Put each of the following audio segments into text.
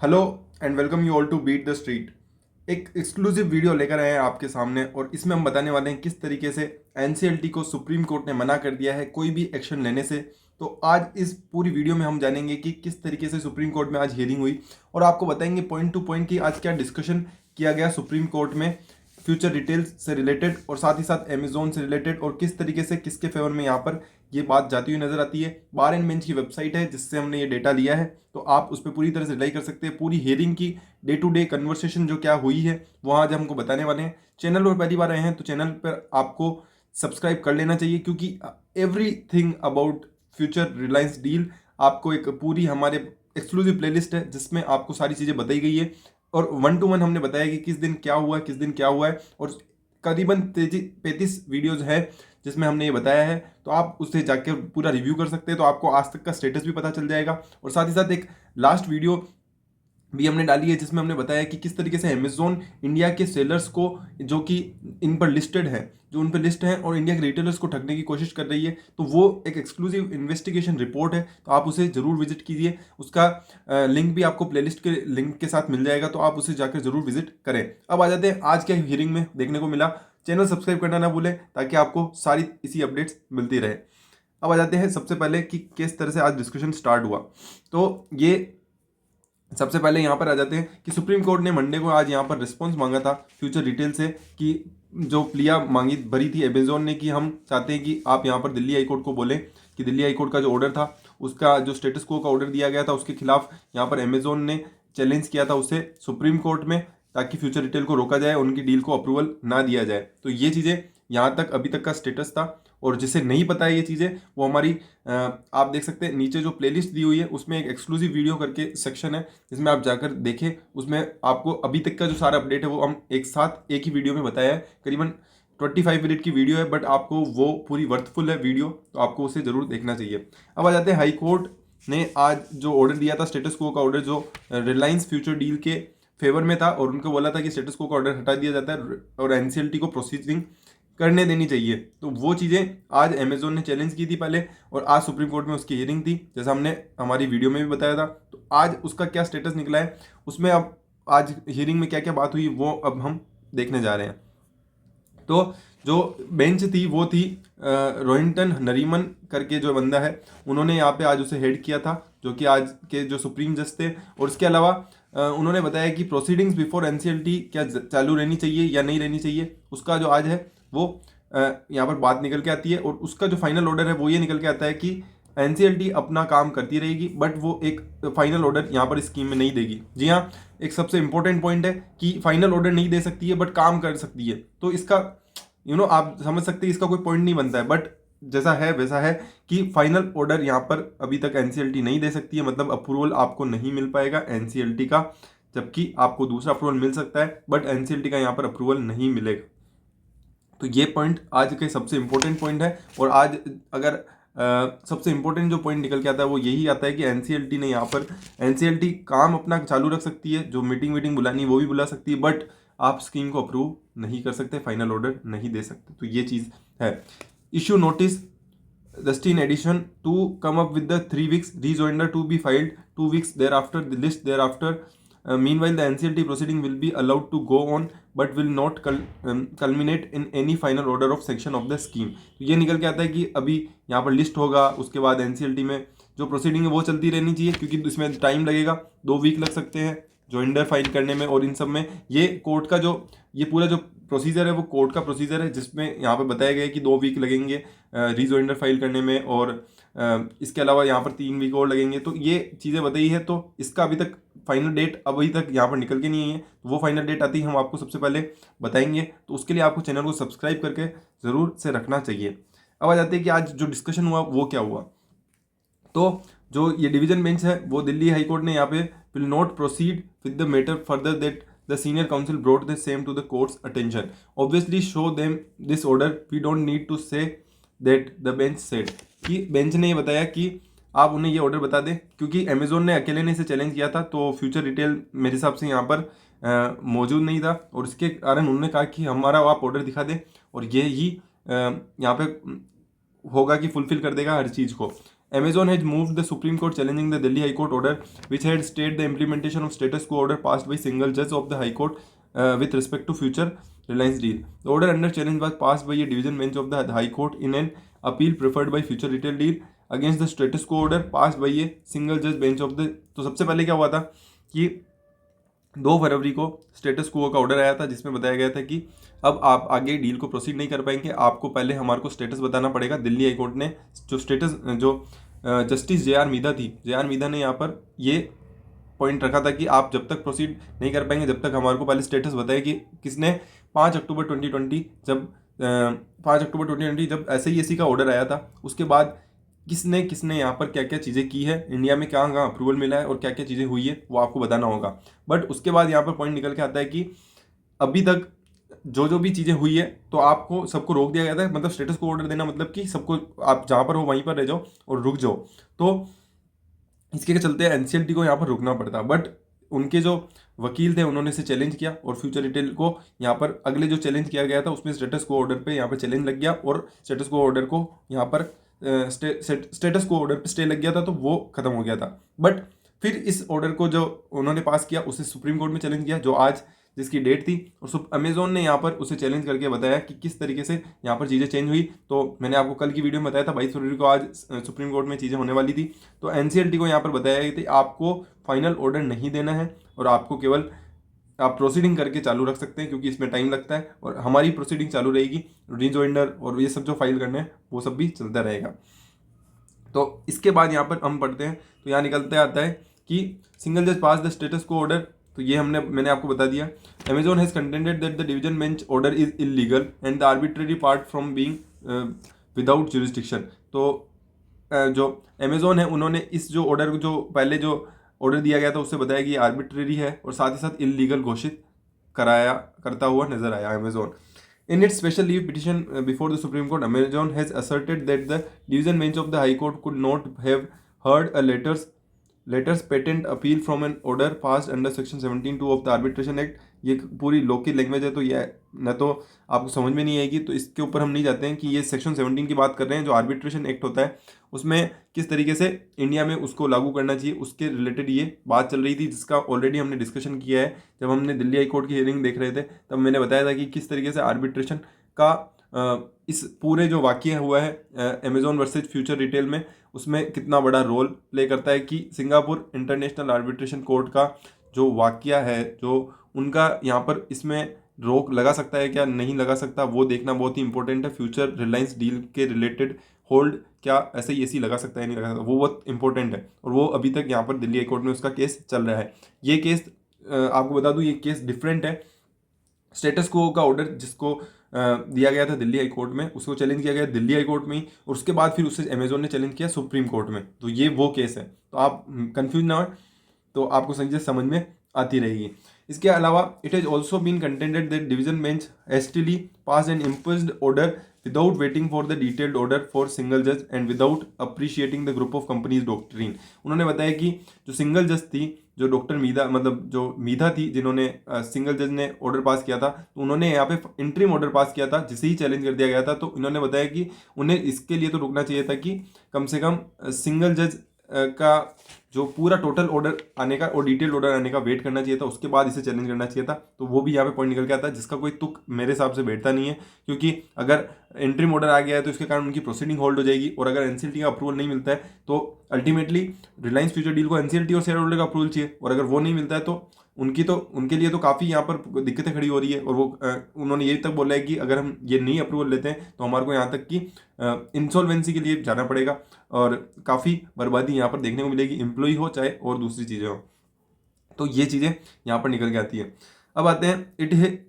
Hello and welcome you all to beat the street. एक exclusive video लेकर आए हैं आपके सामने और इसमें हम बताने वाले हैं किस तरीके से एनसीएलटी को सुप्रीम कोर्ट ने मना कर दिया है कोई भी एक्शन लेने से। तो आज इस पूरी वीडियो में हम जानेंगे कि किस तरीके से सुप्रीम कोर्ट में आज हियरिंग हुई और आपको बताएंगे पॉइंट टू पॉइंट कि आज क्या डिस्कशन किया गया सुप्रीम कोर्ट में फ्यूचर डिटेल्स से रिलेटेड और साथ ही साथ अमेजोन से रिलेटेड और किस तरीके से किसके फेवर में यहाँ पर ये बात जाती हुई नजर आती है। बार एंड बेंच की वेबसाइट है जिससे हमने ये डेटा लिया है, तो आप उस पर पूरी तरह से रिलाई कर सकते हैं। पूरी हियरिंग की डे टू डे कन्वर्सेशन जो क्या हुई है वो आज हमको बताने वाले हैं। चैनल पर पहली बार आए हैं तो चैनल पर आपको सब्सक्राइब कर लेना चाहिए क्योंकि every thing about future Reliance deal आपको एक पूरी हमारे एक्सक्लूसिव प्लेलिस्ट है जिसमें आपको सारी चीज़ें बताई गई है और वन टू वन हमने बताया कि किस दिन क्या हुआ है, किस दिन क्या हुआ है और करीबन 35 वीडियोज है जिसमें हमने ये बताया है। तो आप उससे जाकर पूरा रिव्यू कर सकते हैं, तो आपको आज तक का स्टेटस भी पता चल जाएगा। और साथ ही साथ एक लास्ट वीडियो भी हमने डाली है जिसमें हमने बताया कि किस तरीके से अमेजोन इंडिया के सेलर्स को जो कि इन पर लिस्टेड है, जो उन पर लिस्ट है और इंडिया के रिटेलर्स को ठगने की कोशिश कर रही है। तो वो एक एक्सक्लूसिव इन्वेस्टिगेशन रिपोर्ट है, तो आप उसे जरूर विजिट कीजिए। उसका लिंक भी आपको प्लेलिस्ट के लिंक के साथ मिल जाएगा, तो आप उसे जाकर जरूर विजिट करें। अब आ जाते हैं आज के हियरिंग में देखने को मिला। चैनल सब्सक्राइब करना ना भूलें ताकि आपको सारी इसी अपडेट्स मिलती रहे। अब आ जाते हैं सबसे पहले कि किस तरह से आज डिस्कशन स्टार्ट हुआ। तो ये सबसे पहले यहाँ पर आ जाते हैं कि सुप्रीम कोर्ट ने मंडे को आज यहाँ पर रिस्पॉन्स मांगा था फ्यूचर डिटेल से कि जो प्लिया मांगी भरी थी अमेजोन ने कि हम चाहते हैं कि आप यहाँ पर दिल्ली हाईकोर्ट को बोलें कि दिल्ली हाईकोर्ट का जो ऑर्डर था उसका जो स्टेटस को का ऑर्डर दिया गया था उसके खिलाफ यहाँ पर अमेजोन ने चैलेंज किया था उससे सुप्रीम कोर्ट में, ताकि फ्यूचर डिटेल को रोका जाए, उनकी डील को अप्रूवल ना दिया जाए। तो ये चीज़ें यहाँ तक अभी तक का स्टेटस था। और जिसे नहीं पता है ये चीज़ें वो हमारी आप देख सकते हैं नीचे जो प्लेलिस्ट दी हुई है उसमें एक एक्सक्लूसिव वीडियो करके सेक्शन है जिसमें आप जाकर देखें। उसमें आपको अभी तक का जो सारा अपडेट है वो हम एक साथ एक ही वीडियो में बताया है। करीबन 25 मिनट की वीडियो है बट आपको वो पूरी वर्थफुल है वीडियो, तो आपको उसे ज़रूर देखना चाहिए। अब आ जाते हैं हाई कोर्ट ने आज जो ऑर्डर दिया था स्टेटस को का ऑर्डर जो रिलायंस फ्यूचर डील के फेवर में था और उनको बोला था कि स्टेटस को का ऑर्डर हटा दिया जाता है और एनसीएलटी को प्रोसीजिंग करने देनी चाहिए। तो वो चीज़ें आज अमेजोन ने चैलेंज की थी पहले और आज सुप्रीम कोर्ट में उसकी हियरिंग थी जैसा हमने हमारी वीडियो में भी बताया था। तो आज उसका क्या स्टेटस निकला है, उसमें अब आज हियरिंग में क्या क्या बात हुई वो अब हम देखने जा रहे हैं। तो जो बेंच थी वो थी रोहिंटन नरीमन करके जो बंदा है, उन्होंने यहाँ पे आज उसे हेड किया था जो कि आज के जो सुप्रीम जज थे। और इसके अलावा उन्होंने बताया कि प्रोसीडिंग्स बिफोर एनसीएलटी क्या चालू रहनी चाहिए या नहीं रहनी चाहिए, उसका जो आज है वो यहाँ पर बात निकल के आती है। और उसका जो फाइनल ऑर्डर है वो ये निकल के आता है कि एनसीएलटी अपना काम करती रहेगी बट वो एक फाइनल ऑर्डर यहाँ पर स्कीम में नहीं देगी। जी हाँ, एक सबसे इंपॉर्टेंट पॉइंट है कि फाइनल ऑर्डर नहीं दे सकती है बट काम कर सकती है। तो इसका आप समझ सकते हैं इसका कोई पॉइंट नहीं बनता है, बट जैसा है वैसा है कि फाइनल ऑर्डर यहाँ पर अभी तक एनसीएलटी नहीं दे सकती है, मतलब अप्रूवल आपको नहीं मिल पाएगा एनसीएलटी का, जबकि आपको दूसरा अप्रूवल मिल सकता है बट एनसीएलटी का यहाँ पर अप्रूवल नहीं मिलेगा। तो ये पॉइंट आज के सबसे इंपॉर्टेंट पॉइंट है। और आज अगर सबसे इंपॉर्टेंट जो पॉइंट निकल के आता है वो यही आता है कि एनसीएलटी ने यहाँ पर एनसीएलटी काम अपना चालू रख सकती है, जो मीटिंग बुलानी वो भी बुला सकती है बट आप स्कीम को अप्रूव नहीं कर सकते, फाइनल ऑर्डर नहीं दे सकते। तो ये चीज़ है। Issue notice Dustin addition to come up with the 3 weeks rejoinder to be filed 2 weeks thereafter the list thereafter. Meanwhile the NCLT proceeding will be allowed to go on but will not culminate in any final order of section of the scheme. तो ये निकल के आता है कि अभी यहाँ पर लिस्ट होगा, उसके बाद एनसीएलटी में जो प्रोसीडिंग है वो चलती रहनी चाहिए क्योंकि इसमें टाइम लगेगा, 2 वीक लग सकते हैं जॉइंडर फाइल करने में। और इन सब में ये कोर्ट का जो ये पूरा जो प्रोसीजर है वो कोर्ट का प्रोसीजर है जिसमें यहाँ पे बताया गया है कि 2 वीक लगेंगे रीजॉइंडर फाइल करने में और इसके अलावा यहाँ पर 3 वीक और लगेंगे। तो ये चीज़ें बताई है। तो इसका अभी तक फाइनल डेट अभी तक यहाँ पर निकल के नहीं है, तो वो फाइनल डेट आती है हम आपको सबसे पहले बताएंगे। तो उसके लिए आपको चैनल को सब्सक्राइब करके ज़रूर से रखना चाहिए। अब आ जाते हैं कि आज जो डिस्कशन हुआ वो क्या हुआ। तो जो ये डिवीजन बेंच है वो दिल्ली हाई कोर्ट ने यहाँ पे will not proceed with the matter further that the senior counsel brought the same to the court's attention obviously show them this order we don't need to say that the bench said. कि bench ने ये बताया कि आप उन्हें ये order बता दें क्योंकि अमेजोन ने अकेले ने इसे चैलेंज किया था, तो फ्यूचर डिटेल मेरे हिसाब से यहाँ पर मौजूद नहीं था और इसके कारण उन्होंने कहा कि हमारा आप ऑर्डर दिखा दें और ये ही यहाँ पे होगा कि फुलफिल कर देगा हर चीज़ को। Amazon has moved the Supreme Court challenging the Delhi High Court order, which had stayed the implementation of status quo order passed by single judge of the High Court with respect to future Reliance deal. The order under challenge was passed by a division bench of the High Court in an appeal preferred by future retail deal against the status quo order passed by a single judge bench of the. तो सबसे पहले क्या हुआ था कि 2 फरवरी को status क्वो का order आया था, जिसमें बताया गया था कि अब आप आगे डील को प्रोसीड नहीं कर पाएंगे, आपको पहले हमारे को स्टेटस बताना पड़ेगा। दिल्ली हाई कोर्ट ने जो जस्टिस जे.आर. मीधा थी, जे.आर. मीधा ने यहाँ पर ये पॉइंट रखा था कि आप जब तक प्रोसीड नहीं कर पाएंगे जब तक हमारे को पहले स्टेटस बताए कि किसने 5 अक्टूबर 2020 जब 5 अक्टूबर 2020 जब SIAC का ऑर्डर आया था, उसके बाद किसने किसने यहाँ पर क्या क्या चीज़ें की है, इंडिया में कहाँ कहाँ अप्रूवल मिला है और क्या क्या चीज़ें हुई है, वो आपको बताना होगा। बट उसके बाद यहाँ पर पॉइंट निकल के आता है कि अभी तक जो भी चीज़ें हुई है तो आपको सबको रोक दिया गया था। मतलब स्टेटस को ऑर्डर देना मतलब कि सबको आप जहाँ पर हो वहीं पर रह जाओ और रुक जाओ। तो इसके चलते NCLT को यहाँ पर रुकना पड़ता। बट उनके जो वकील थे उन्होंने इसे चैलेंज किया और फ्यूचर रिटेल को यहाँ पर अगले जो चैलेंज किया गया था उसमें स्टेटस को ऑर्डर पे यहाँ पर चैलेंज लग गया और स्टेटस को ऑर्डर को यहाँ पर स्टेटस को ऑर्डर पे स्टे लग गया था, तो वो खत्म हो गया था। बट फिर इस ऑर्डर को जो उन्होंने पास किया उसे सुप्रीम कोर्ट में चैलेंज किया, जो आज जिसकी डेट थी, और अमेजोन ने यहाँ पर उसे चैलेंज करके बताया कि किस तरीके से यहाँ पर चीज़ें चेंज हुई। तो मैंने आपको कल की वीडियो में बताया था 22 फरवरी को आज सुप्रीम कोर्ट में चीज़ें होने वाली थी। तो NCLT को यहाँ पर बताया गया था आपको फाइनल ऑर्डर नहीं देना है और आपको केवल आप प्रोसीडिंग करके चालू रख सकते हैं, क्योंकि इसमें टाइम लगता है और हमारी प्रोसीडिंग चालू रहेगी, रिजॉइंडर और ये सब जो फाइल करने हैं वो सब भी चलता रहेगा। तो इसके बाद यहाँ पर हम पढ़ते हैं, तो यहाँ निकलते आता है कि सिंगल जज पास द स्टेटस को ऑर्डर। तो ये मैंने आपको बता दिया। Amazon has contended that the division bench order is illegal and the arbitrary part from being without jurisdiction. तो जो Amazon है उन्होंने इस जो ऑर्डर जो पहले जो ऑर्डर दिया गया था उससे बताया कि ये आर्बिट्रेरी है और साथ ही साथ इलीगल घोषित करता हुआ नजर आया Amazon। In its special leave petition before the Supreme Court, Amazon has asserted that the division bench of the High Court could not have heard a letters patent appeal from an order passed under Section 17(2) of the Arbitration Act। ये पूरी law की language है, तो ये न तो आपको समझ में नहीं आएगी, तो इसके ऊपर हम नहीं जाते हैं कि ये सेक्शन 17 की बात कर रहे हैं। जो आर्बिट्रेशन एक्ट होता है उसमें किस तरीके से इंडिया में उसको लागू करना चाहिए उसके रिलेटेड ये बात चल रही थी, जिसका ऑलरेडी हमने डिस्कशन किया है। जब हमने दिल्ली हाई कोर्ट की हियरिंग देख रहे थे तब मैंने बताया था कि किस तरीके से आर्बिट्रेशन का इस पूरे जो वाकया हुआ है Amazon वर्सेज फ्यूचर रिटेल में, उसमें कितना बड़ा रोल प्ले करता है कि सिंगापुर इंटरनेशनल आर्बिट्रेशन कोर्ट का जो वाकया है, जो उनका यहाँ पर इसमें रोक लगा सकता है क्या नहीं लगा सकता, वो देखना बहुत ही इंपॉर्टेंट है। फ्यूचर रिलायंस डील के रिलेटेड होल्ड क्या SIAC लगा सकता है नहीं लगा सकता, वो बहुत इंपॉर्टेंट है। और वो अभी तक यहाँ पर दिल्ली हाई कोर्ट में उसका केस चल रहा है। ये केस आपको बता दूँ, ये केस डिफरेंट है। स्टेटस को का ऑर्डर जिसको दिया गया था दिल्ली हाई कोर्ट में, उसको चैलेंज किया गया दिल्ली हाई कोर्ट में ही, और उसके बाद फिर उससे Amazon ने चैलेंज किया सुप्रीम कोर्ट में। तो ये वो केस है, तो आप कंफ्यूज ना हो, तो आपको समझ में आती रहेगी। इसके अलावा it has also been contended that division bench hastily pass and imposed order without waiting for the detailed order for single जज and without appreciating the group of companies doctrine. उन्होंने बताया कि जो सिंगल जज थी, जो डॉक्टर मीधा मतलब जो मीधा थी, जिन्होंने सिंगल जज ने ऑर्डर पास किया था, तो उन्होंने यहाँ पे इंटरिम ऑर्डर पास किया था जिसे ही चैलेंज कर दिया गया था। तो इन्होंने बताया कि उन्हें इसके लिए तो रुकना चाहिए था कि कम से कम सिंगल जज का जो पूरा टोटल ऑर्डर आने का और डिटेल ऑर्डर आने का वेट करना चाहिए था, उसके बाद इसे चैलेंज करना चाहिए था। तो वो भी यहाँ पे पॉइंट निकल के आता है, जिसका कोई तुक मेरे हिसाब से बैठता नहीं है, क्योंकि अगर इंटरिम ऑर्डर आ गया है तो इसके कारण उनकी प्रोसीडिंग होल्ड हो जाएगी, और अगर NCLT का अप्रूवल नहीं मिलता है तो अल्टीमेटली रिलायंस फ्यूचर डील को NCLT और शेयर होल्डर का अप्रूवल चाहिए, और अगर वो नहीं मिलता है तो उनके लिए तो काफ़ी यहाँ पर दिक्कतें खड़ी हो रही है। और वो उन्होंने ये तक बोला है कि अगर हम ये नहीं अप्रूवल लेते हैं तो हमारे को यहाँ तक कि इंसॉल्वेंसी के लिए जाना पड़ेगा और काफ़ी बर्बादी यहाँ पर देखने को मिलेगी, एम्प्लॉय हो चाहे और दूसरी चीज़ें हो। तो ये चीज़ें यहाँ पर निकल के आती है। अब आते हैं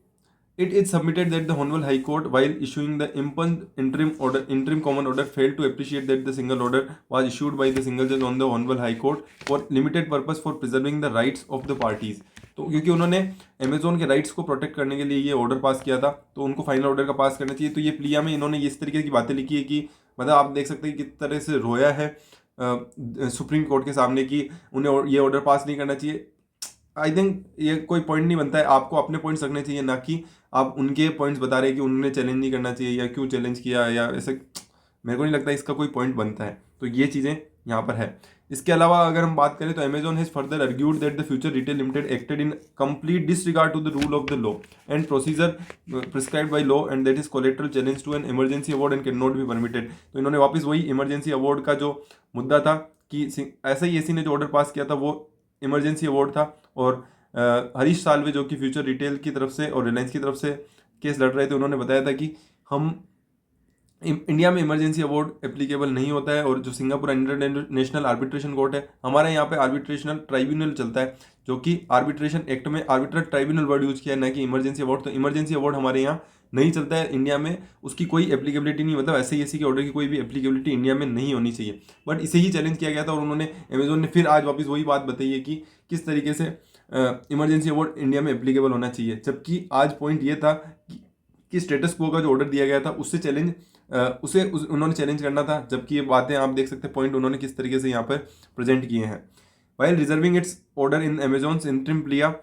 It is submitted that the Honorable High Court, while issuing the impugned interim common order, failed to appreciate that the single order was issued by the single judge on the Honorable High Court for limited purpose for preserving the rights of the parties। तो क्योंकि उन्होंने Amazon के rights को protect करने के लिए ये order pass किया था, तो उनको फाइनल ऑर्डर का पास करना चाहिए। तो ये प्लिया में इन्होंने इस तरीके की बातें लिखी है कि मतलब आप देख सकते हैं किस तरह से रोया है सुप्रीम कोर्ट के सामने कि उन्हें ये ऑर्डर पास नहीं करना चाहिए। आई थिंक ये कोई पॉइंट नहीं बनता है, आपको अपने पॉइंट्स रखने चाहिए, ना कि आप उनके पॉइंट्स बता रहे हैं कि उन्होंने चैलेंज नहीं करना चाहिए या क्यों चैलेंज किया या ऐसे। मेरे को नहीं लगता इसका कोई पॉइंट बनता है। तो ये चीज़ें यहाँ पर है। इसके अलावा अगर हम बात करें तो Amazon has further argued that the Future Retail Limited acted in complete disregard to the rule of the law and procedure prescribed by law and that is collateral challenge to an emergency award and can not be permitted. तो इन्होंने वापस वही emergency award का जो मुद्दा था कि ऐसा ही एसी ने जो ऑर्डर पास किया था वो इमरजेंसी अवार्ड था, और हरीश साल्वे जो कि फ्यूचर रिटेल की तरफ से और रिलायंस की तरफ से केस लड़ रहे थे, उन्होंने बताया था कि हम इंडिया में इमरजेंसी अवार्ड एप्लीकेबल नहीं होता है, और जो सिंगापुर इंटरनेशनल आर्बिट्रेशन कोर्ट है, हमारे यहाँ पे आर्बिट्रेशनल ट्राइब्यूनल चलता है, जो कि आर्बिट्रेशन एक्ट में आर्बिट्रेट ट्राइब्यूनल वर्ड यूज किया है, ना कि इमरजेंसी अवार्ड। तो इमरजेंसी अवार्ड हमारे यहाँ नहीं चलता है इंडिया में, उसकी कोई एप्लीकेबिलिटी नहीं, मतलब ऐसे ही के ऑर्डर की कोई भी एप्लीकेबिलिटी इंडिया में नहीं होनी चाहिए। बट इसे ही चैलेंज किया गया था, और उन्होंने अमेजोन ने फिर आज वापस वही बात बताई है कि किस तरीके से इमरजेंसी अवार्ड इंडिया में एप्लीकेबल होना चाहिए। जबकि आज पॉइंट ये था कि स्टेटस क्वो का जो ऑर्डर दिया गया था उससे चैलेंज उन्होंने चैलेंज करना था। जबकि ये बातें आप देख सकते हैं पॉइंट उन्होंने किस तरीके से यहाँ पर प्रेजेंट किए हैं। While reserving its order in Amazon's interim plea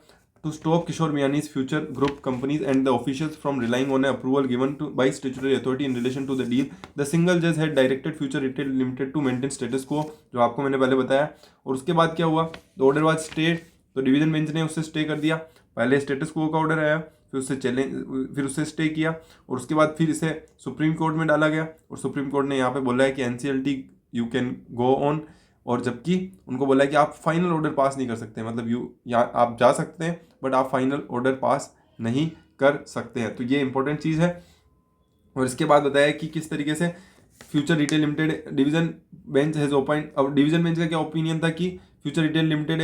to stop Kishore Miyani's future group companies and the officials from relying on an approval given to by statutory authority in relation to the deal, the single judge had directed Future Retail Limited to maintain status quo, जो आपको मैंने पहले बताया। और उसके बाद क्या हुआ, तो ऑर्डर वाज स्टे, तो डिवीजन बेंच ने उससे स्टे कर दिया। पहले स्टेटस क्वो का ऑर्डर आया, फिर उससे चैलेंज, फिर उससे स्टे किया, और उसके बाद फिर इसे सुप्रीम कोर्ट में डाला गया, और सुप्रीम कोर्ट ने यहाँ पे बोला है कि NCLT you can go on, और जबकि उनको बोला है कि आप फाइनल ऑर्डर पास नहीं कर सकते, मतलब आप जा सकते हैं बट आप फाइनल ऑर्डर पास नहीं कर सकते हैं। तो ये इंपॉर्टेंट चीज़ है। और इसके बाद बताया कि किस तरीके से future Retail limited division bench has ओपाइंड। अब डिवीजन बेंच का क्या ओपिनियन था कि फ्यूचर रिटेल लिमिटेड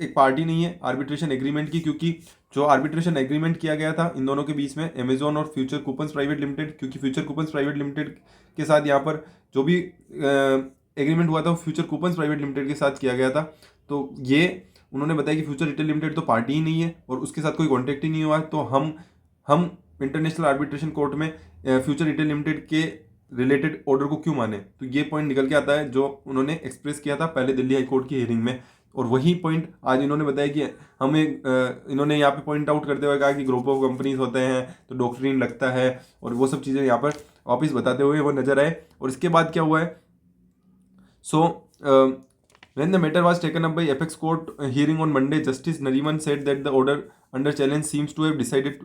एक पार्टी नहीं है आर्बिट्रेशन एग्रीमेंट की, क्योंकि जो आर्बिट्रेशन एग्रीमेंट किया गया था इन दोनों के बीच में, अमेजॉन और फ्यूचर कूपन्स प्राइवेट लिमिटेड, क्योंकि फ्यूचर कूपन्स प्राइवेट लिमिटेड के साथ यहाँ पर जो भी एग्रीमेंट हुआ था वो फ्यूचर कूपन्स प्राइवेट लिमिटेड के साथ किया गया था। तो ये उन्होंने बताया कि फ्यूचर रिटेल लिमिटेड तो पार्टी ही नहीं है और उसके साथ कोई कॉन्टेक्ट ही नहीं हुआ है, तो हम इंटरनेशनल आर्बिट्रेशन कोर्ट में फ्यूचर रिटेल लिमिटेड के रिलेटेड ऑर्डर को क्यों माने। तो ये पॉइंट निकल के आता है जो उन्होंने एक्सप्रेस किया था पहले दिल्ली हाई कोर्ट की हियरिंग में, और वही पॉइंट आज इन्होंने बताया कि हमें इन्होंने यहाँ पे पॉइंट आउट करते हुए कहा कि ग्रुप ऑफ कंपनीज होते हैं तो डॉक्ट्रिन लगता है, और वो सब चीज़ें यहाँ पर वापिस बताते हुए वो नजर आए। और इसके बाद क्या हुआ है, सो when the matter was taken up by apex court hearing on Monday, Justice Nariman said that the order under challenge seems to have decided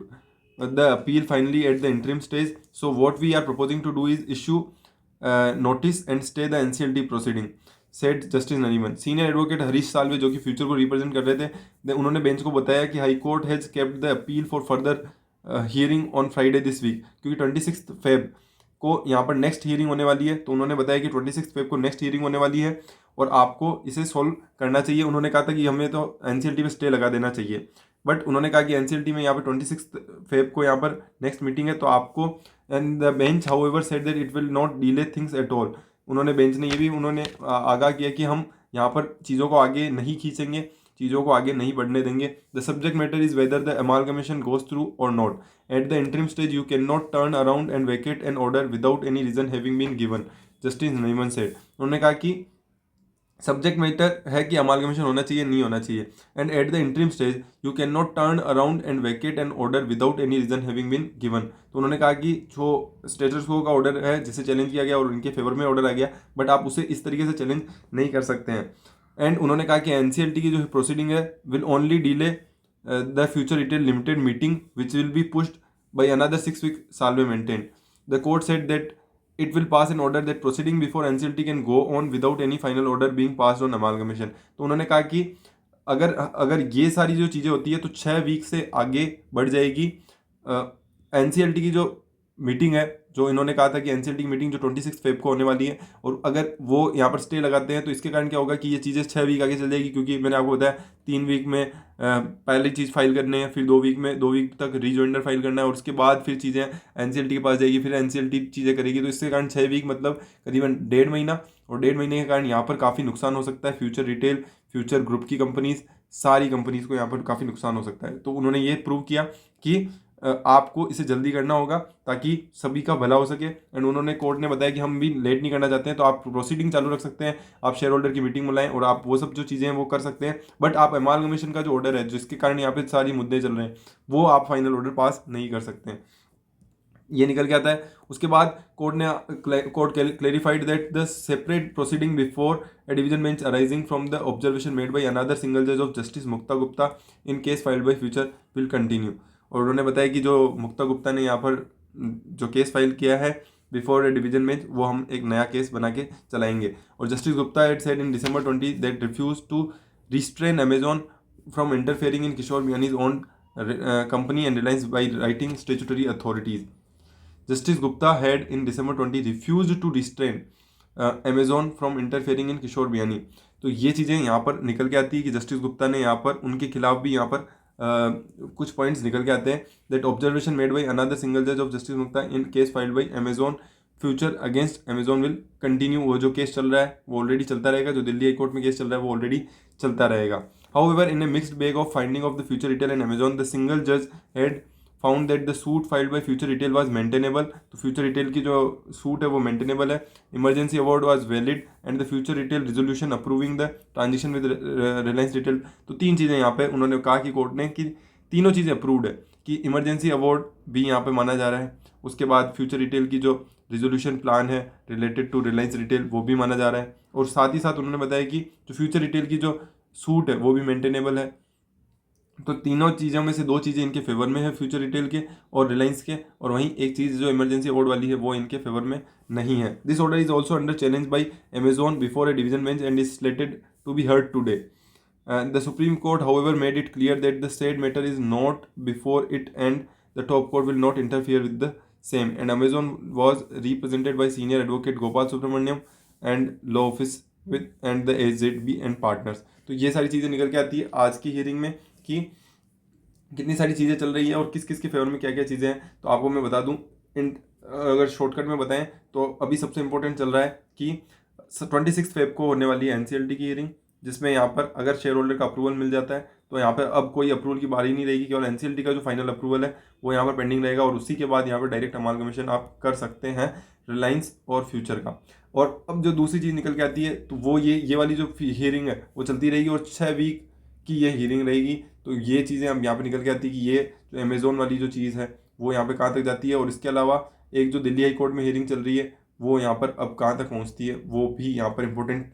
the appeal finally at the interim stage. So what we are proposing to do is issue notice and stay the NCLT proceeding, said Justice Nariman. Senior advocate Harish Salve जो कि future को represent कर रहे थे, उन्होंने bench को बताया कि High Court has kept the appeal for further hearing on Friday this week, क्योंकि 26 फेब को यहाँ पर नेक्स्ट हियरिंग होने वाली है। तो उन्होंने बताया कि 26 फेब को नेक्स्ट हियरिंग होने वाली है और आपको इसे सॉल्व करना चाहिए। उन्होंने कहा था कि हमें तो एनसीएलटी पे स्टे लगा देना चाहिए, बट उन्होंने कहा कि एनसीएलटी में यहाँ पर 26 फेब को यहाँ पर नेक्स्ट मीटिंग है, तो आपको, and the bench however said that it will not delay things at all. उन्होंने बेंच ने ये भी उन्होंने आगाह किया कि हम यहाँ पर चीज़ों को आगे नहीं खींचेंगे, चीज़ों को आगे नहीं बढ़ने देंगे। The subject matter is whether the amalgamation goes through और not. At the interim stage you can not turn around and vacate an order without any reason having been given, justice Nariman said. उन्होंने कहा कि subject matter है कि amalgamation होना चाहिए नहीं होना चाहिए, and at the interim stage you can not turn around and vacate an order without any reason having been given. तो उन्होंने कहा कि जो स्टेटस क्वो का ऑर्डर है जिसे चैलेंज किया गया और उनके फेवर में ऑर्डर आ गया, बट आप उसे इस तरीके से चैलेंज नहीं कर सकते हैं। एंड उन्होंने कहा कि एनसीएलटी की जो प्रोसीडिंग है will only delay the Future Retail limited meeting which will be pushed by another 6 week, Salve maintained. The court said that it will pass an order that proceeding before NCLT can go on without any final order being passed on amalgamation. तो उन्होंने कहा कि अगर ये सारी जो चीज़ें होती है तो 6 वीक से आगे बढ़ जाएगी एनसीएलटी की जो मीटिंग है, जो इन्होंने कहा था कि एनसीएलटी की मीटिंग जो 26 फेब को होने वाली है, और अगर वो यहाँ पर स्टे लगाते हैं तो इसके कारण क्या होगा कि ये चीज़ें 6 वीक आगे चल जाएगी, क्योंकि मैंने आपको बताया 3 वीक में पहली चीज़ फाइल करनी है, फिर 2 वीक तक रीजॉइंडर फाइल करना है, और उसके बाद फिर चीज़ें एनसीएलटी के पास जाएगी, फिर एनसीएलटी चीज़ें करेगी। तो इसके कारण 6 वीक मतलब करीबन 1.5 महीना, और 1.5 महीने के कारण यहाँ पर काफ़ी नुकसान हो सकता है। फ्यूचर रिटेल, फ्यूचर ग्रुप की कंपनीज, सारी कंपनीज को यहाँ पर काफ़ी नुकसान हो सकता है। तो उन्होंने ये प्रूव किया कि आपको इसे जल्दी करना होगा ताकि सभी का भला हो सके। एंड उन्होंने, कोर्ट ने बताया कि हम भी लेट नहीं करना चाहते हैं, तो आप प्रोसीडिंग चालू रख सकते हैं, आप शेयर होल्डर की मीटिंग बुलाएं और आप वो सब जो चीज़ें हैं वो कर सकते हैं, बट आप अमालगमेशन का जो ऑर्डर है जिसके कारण यहाँ पे सारी मुद्दे चल रहे हैं वो आप फाइनल ऑर्डर पास नहीं कर सकते हैं। ये निकल के आता है। उसके बाद court clarified that the separate proceeding before a division bench arising from the observation made by another single judge of justice Mukta Gupta in case filed by future will continue। और उन्होंने बताया कि जो मुक्ता गुप्ता ने यहाँ पर जो केस फाइल किया है बिफोर ए डिवीजन बेंच, वो हम एक नया केस बना के चलाएंगे। और justice Gupta had said in December 20 that refuse to restrain Amazon from interfering in Kishore Biyani's own company and Reliance by writing statutory authorities। Justice Gupta had in December 20 refused to restrain Amazon from interfering in Kishore Biyani. तो ये चीज़ें यहाँ पर निकल के आती है कि जस्टिस गुप्ता ने यहाँ पर उनके खिलाफ भी यहाँ पर कुछ पॉइंट्स निकल के आते हैं। That observation made by another single जज of justice Gupta in case filed by Amazon Future against Amazon will continue. वो जो केस चल रहा है वो ऑलरेडी चलता रहेगा, जो दिल्ली हाई कोर्ट में केस चल रहा है वो ऑलरेडी चलता रहेगा। However, in a mixed bag of finding of the Future Retail and Amazon, the single judge had found that the suit filed by Future Retail was maintainable। तो Future Retail की जो suit है वो maintainable है। Emergency award was valid and the Future Retail resolution approving the transaction with Reliance Retail। तो तीन चीज़ें यहाँ पे उन्होंने कहा कि कोर्ट ने कि तीनों चीज़ें अप्रूव्ड है, कि इमरजेंसी अवार्ड भी यहाँ पे माना जा रहा है। उसके बाद फ्यूचर रिटेल की जो रिजोल्यूशन प्लान है रिलेटेड टू रिलायंस रिटेल वो भी माना जा रहा है। और साथ ही साथ उन्होंने बताया कि जो फ्यूचर रिटेल की जो सूट है वो भी मेंटेनेबल है। तो तीनों चीज़ों में से दो चीज़ें इनके फेवर में है, फ्यूचर रिटेल के और रिलायंस के, और वहीं एक चीज़ जो इमरजेंसी अवार्ड वाली है वो इनके फेवर में नहीं है। This order is also under challenge by Amazon before a division bench and is slated to be heard today. The Supreme Court however made it clear that the said matter is not before it and the top court will not interfere with the same and Amazon was represented by senior advocate Gopal Subramaniam and law office with and the AZB and partners. तो ये सारी चीज़ें निकल के आती है आज की हियरिंग में कि कितनी सारी चीज़ें चल रही है और किस किस के फेवर में क्या क्या चीज़ें हैं। तो आपको मैं बता दूं, अगर शॉर्टकट में बताएं तो अभी सबसे इंपॉर्टेंट चल रहा है कि 26 फेब को होने वाली है NCLT की हियरिंग, जिसमें यहाँ पर अगर शेयर होल्डर का अप्रूवल मिल जाता है तो यहाँ पर अब कोई अप्रूवल की बारी नहीं रहेगी, केवल NCLT का जो फाइनल अप्रूवल है वो यहाँ पर पेंडिंग रहेगा। और उसी के बाद यहाँ पर डायरेक्ट अमालगमेशन आप कर सकते हैं रिलायंस और फ्यूचर का। और अब जो दूसरी चीज़ निकल के आती है तो वो ये वाली जो हियरिंग है वो चलती रहेगी और 6 वीक की ये हियरिंग रहेगी। तो ये चीज़ें अब यहाँ पे निकल के आती है कि ये जो अमेजोन वाली जो चीज़ है वो यहाँ पे कहाँ तक जाती है, और इसके अलावा एक जो दिल्ली हाई कोर्ट में हियरिंग चल रही है वो यहाँ पर अब कहाँ तक पहुँचती है वो भी यहाँ पर इंपॉर्टेंट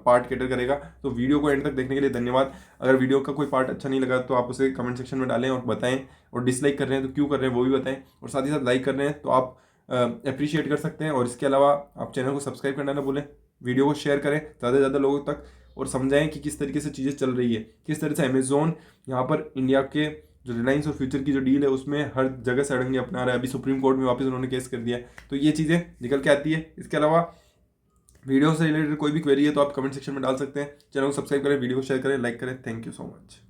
पार्ट कैटर करेगा। तो वीडियो को एंड तक देखने के लिए धन्यवाद। अगर वीडियो का कोई पार्ट अच्छा नहीं लगा तो आप उसे कमेंट सेक्शन में डालें और बताएं, और डिसलाइक कर रहे हैं तो क्यों कर रहे हैं वो भी बताएं, और साथ ही साथ लाइक कर रहे हैं तो आप अप्रिशिएट कर सकते हैं। और इसके अलावा आप चैनल को सब्सक्राइब करना ना भूलें, वीडियो को शेयर करें ज़्यादा से ज़्यादा लोगों तक, और समझाएं कि किस तरीके से चीज़ें चल रही है, किस तरह से अमेजोन यहाँ पर इंडिया के जो रिलायंस और फ्यूचर की जो डील है उसमें हर जगह सड़ंगे अपना रहा है। अभी सुप्रीम कोर्ट में वापस उन्होंने केस कर दिया है, तो ये चीज़ें निकल के आती है। इसके अलावा वीडियो से रिलेटेड कोई भी क्वेरी है तो आप कमेंट सेक्शन में डाल सकते हैं। चैनल को सब्सक्राइब करें, वीडियो को शेयर करें, लाइक करें। Thank you so much.